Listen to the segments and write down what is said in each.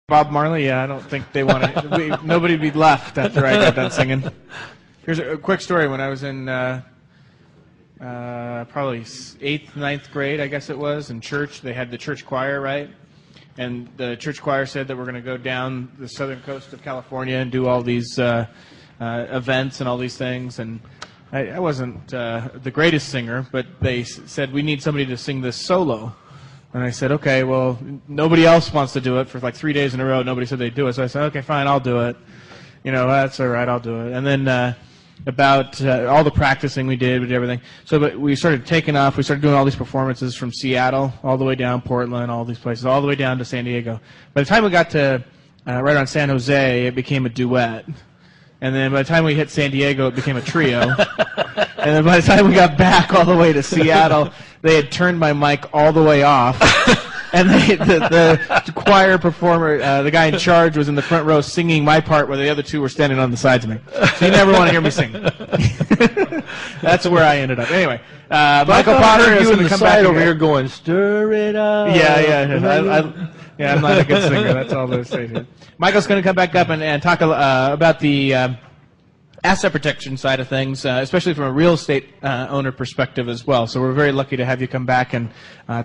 Bob Marley, yeah, I don't think they want to. Nobody would be left after I got done singing. Here's a quick story. When I was in probably 8th, 9th grade, I guess it was, in church, they had the church choir, right? And the church choir said that we're going to go down the southern coast of California and do all these events and all these things. And I wasn't the greatest singer, but they said we need somebody to sing this solo. And I said, okay, well, nobody else wants to do it for like 3 days in a row. Nobody said they'd do it. So I said, okay, fine, I'll do it. You know, that's all right, I'll do it. And then about all the practicing we did everything. So but we started taking off. We started doing all these performances from Seattle all the way down Portland, all these places, all the way down to San Diego. By the time we got to right around San Jose, it became a duet. And then by the time we hit San Diego, it became a trio. And then by the time we got back all the way to Seattle, they had turned my mic all the way off. And the choir performer, the guy in charge, was in the front row singing my part while the other two were standing on the sides of me. So you never want to hear me sing. That's where I ended up. Anyway, Michael Potter is going to come back over here going, stir it up. Yeah, I'm not a good singer. That's all they're saying. Michael's going to come back up and talk about the asset protection side of things, especially from a real estate owner perspective as well. So we're very lucky to have you come back and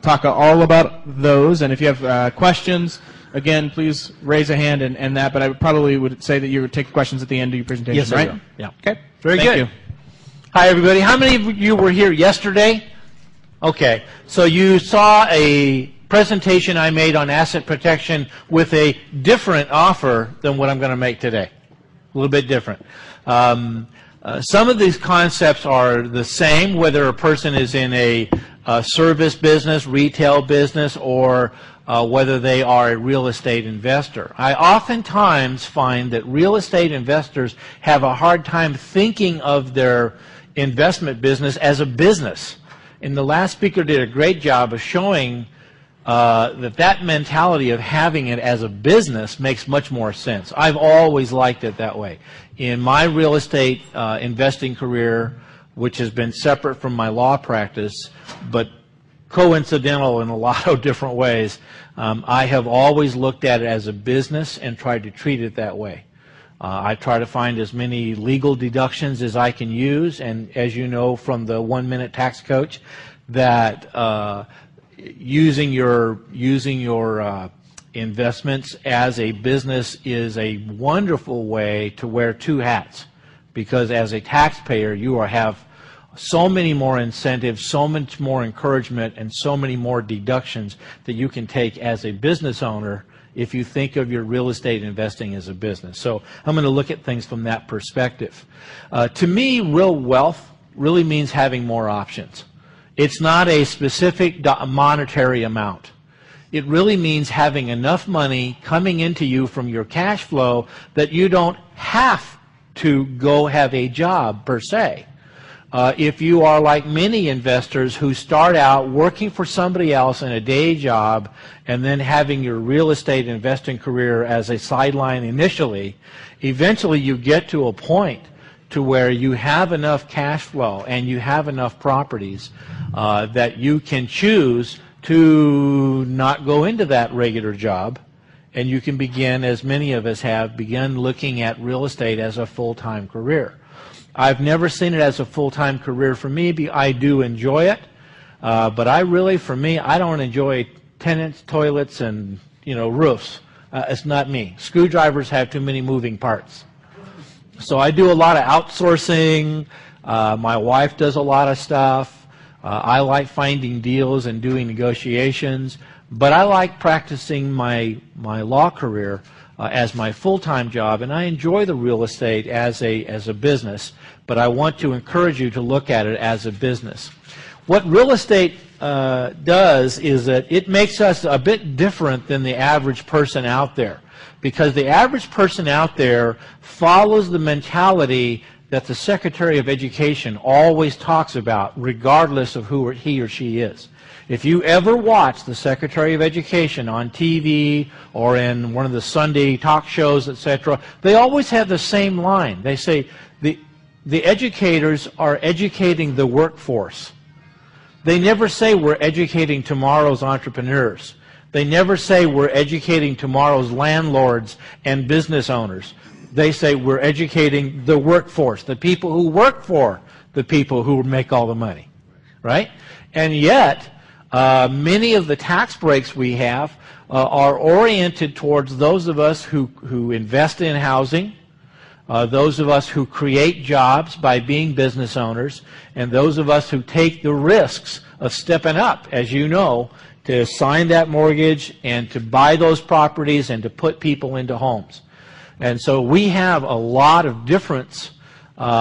talk all about those. And if you have questions, again, please raise a hand and that. But I probably would say that you would take questions at the end of your presentation, yes, right? I will. Yeah. Okay. Very Thank good. You. Hi, everybody. How many of you were here yesterday? Okay. So you saw a presentation I made on asset protection with a different offer than what I'm going to make today. A little bit different. Some of these concepts are the same, whether a person is in a service business, retail business, or whether they are a real estate investor. I oftentimes find that real estate investors have a hard time thinking of their investment business as a business. And the last speaker did a great job of showing that mentality of having it as a business makes much more sense. I've always liked it that way. In my real estate investing career, which has been separate from my law practice, but coincidental in a lot of different ways, I have always looked at it as a business and tried to treat it that way. I try to find as many legal deductions as I can use, and as you know from the 1 Minute Tax Coach, that using your investments as a business is a wonderful way to wear two hats, because as a taxpayer you have so many more incentives, so much more encouragement, and so many more deductions that you can take as a business owner if you think of your real estate investing as a business. So I'm going to look at things from that perspective. To me, real wealth really means having more options. It's not a specific monetary amount. It really means having enough money coming into you from your cash flow that you don't have to go have a job per se. If you are like many investors who start out working for somebody else in a day job and then having your real estate investing career as a sideline initially, eventually you get to a point to where you have enough cash flow and you have enough properties that you can choose to not go into that regular job, and you can begin, as many of us have, begin looking at real estate as a full-time career. I've never seen it as a full-time career for me. I do enjoy it, but I don't enjoy tenants, toilets, and roofs. It's not me. Screwdrivers have too many moving parts. So I do a lot of outsourcing. My wife does a lot of stuff. I like finding deals and doing negotiations, but I like practicing my law career as my full-time job, and I enjoy the real estate as a business, but I want to encourage you to look at it as a business. What real estate does is that it makes us a bit different than the average person out there, because the average person out there follows the mentality that the Secretary of Education always talks about, regardless of who he or she is. If you ever watch the Secretary of Education on TV or in one of the Sunday talk shows, etc., they always have the same line. They say, the educators are educating the workforce. They never say we're educating tomorrow's entrepreneurs. They never say we're educating tomorrow's landlords and business owners. They say we're educating the workforce, the people who work for the people who make all the money, right? And yet, many of the tax breaks we have are oriented towards those of us who invest in housing, those of us who create jobs by being business owners, and those of us who take the risks of stepping up, as you know, to sign that mortgage and to buy those properties and to put people into homes. And so we have a lot of difference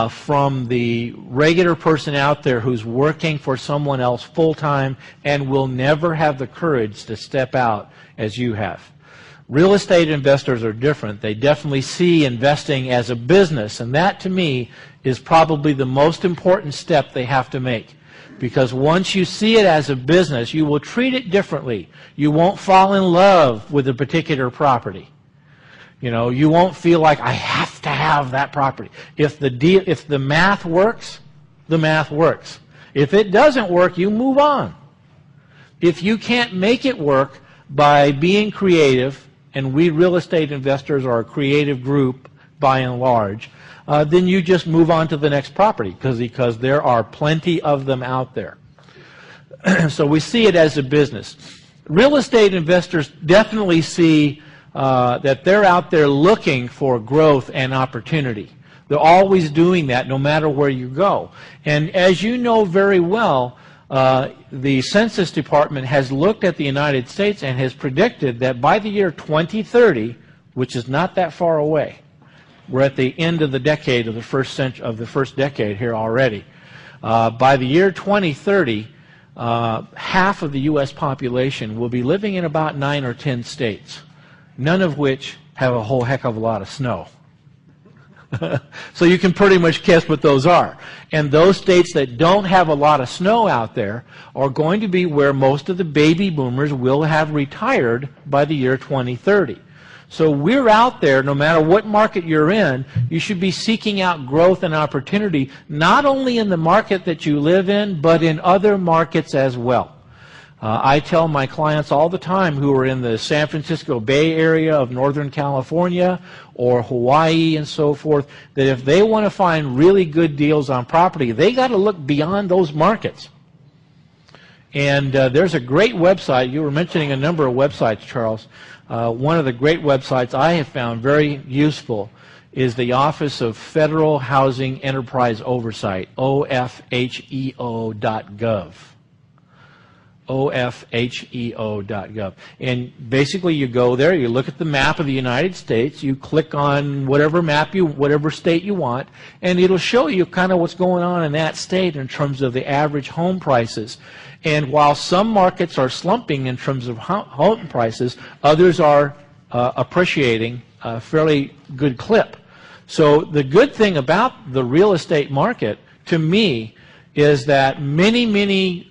from the regular person out there who's working for someone else full-time and will never have the courage to step out as you have. Real estate investors are different. They definitely see investing as a business, and that to me is probably the most important step they have to make. Because once you see it as a business, you will treat it differently. You won't fall in love with a particular property. You know, you won't feel like I have to have that property. If the math works, the math works. If it doesn't work, you move on. If you can't make it work by being creative, and we real estate investors are a creative group by and large, then you just move on to the next property because there are plenty of them out there. So we see it as a business. Real estate investors definitely see that they're out there looking for growth and opportunity. They're always doing that no matter where you go. And as you know very well, the Census Department has looked at the United States and has predicted that by the year 2030, which is not that far away, we're at the end of the decade of the first decade here already. By the year 2030, half of the U.S. population will be living in about 9 or 10 states, none of which have a whole heck of a lot of snow. So you can pretty much guess what those are. And those states that don't have a lot of snow out there are going to be where most of the baby boomers will have retired by the year 2030. So we're out there, no matter what market you're in, you should be seeking out growth and opportunity, not only in the market that you live in, but in other markets as well. I tell my clients all the time who are in the San Francisco Bay Area of Northern California or Hawaii and so forth, that if they want to find really good deals on property, they got to look beyond those markets. And there's a great website. You were mentioning a number of websites, Charles. One of the great websites I have found very useful is the Office of Federal Housing Enterprise Oversight, ofheo.gov. ofheo.gov. And basically you go there, you look at the map of the United States, you click on whatever map whatever state you want, and it'll show you kind of what's going on in that state in terms of the average home prices. And while some markets are slumping in terms of home prices, others are appreciating a fairly good clip. So the good thing about the real estate market, to me, is that many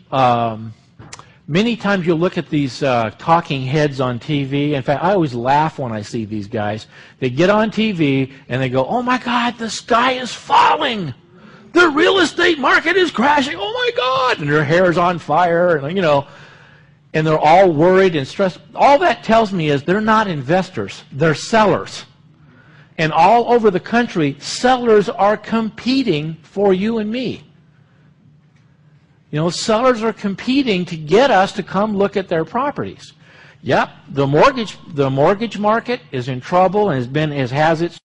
times you look at these talking heads on TV. In fact, I always laugh when I see these guys. They get on TV and they go, "Oh my God, the sky is falling. The real estate market is crashing. Oh my God!" And their hair is on fire, and and they're all worried and stressed. All that tells me is they're not investors. They're sellers. And all over the country, sellers are competing for you and me. Sellers are competing to get us to come look at their properties. Yep, the mortgage market is in trouble and has its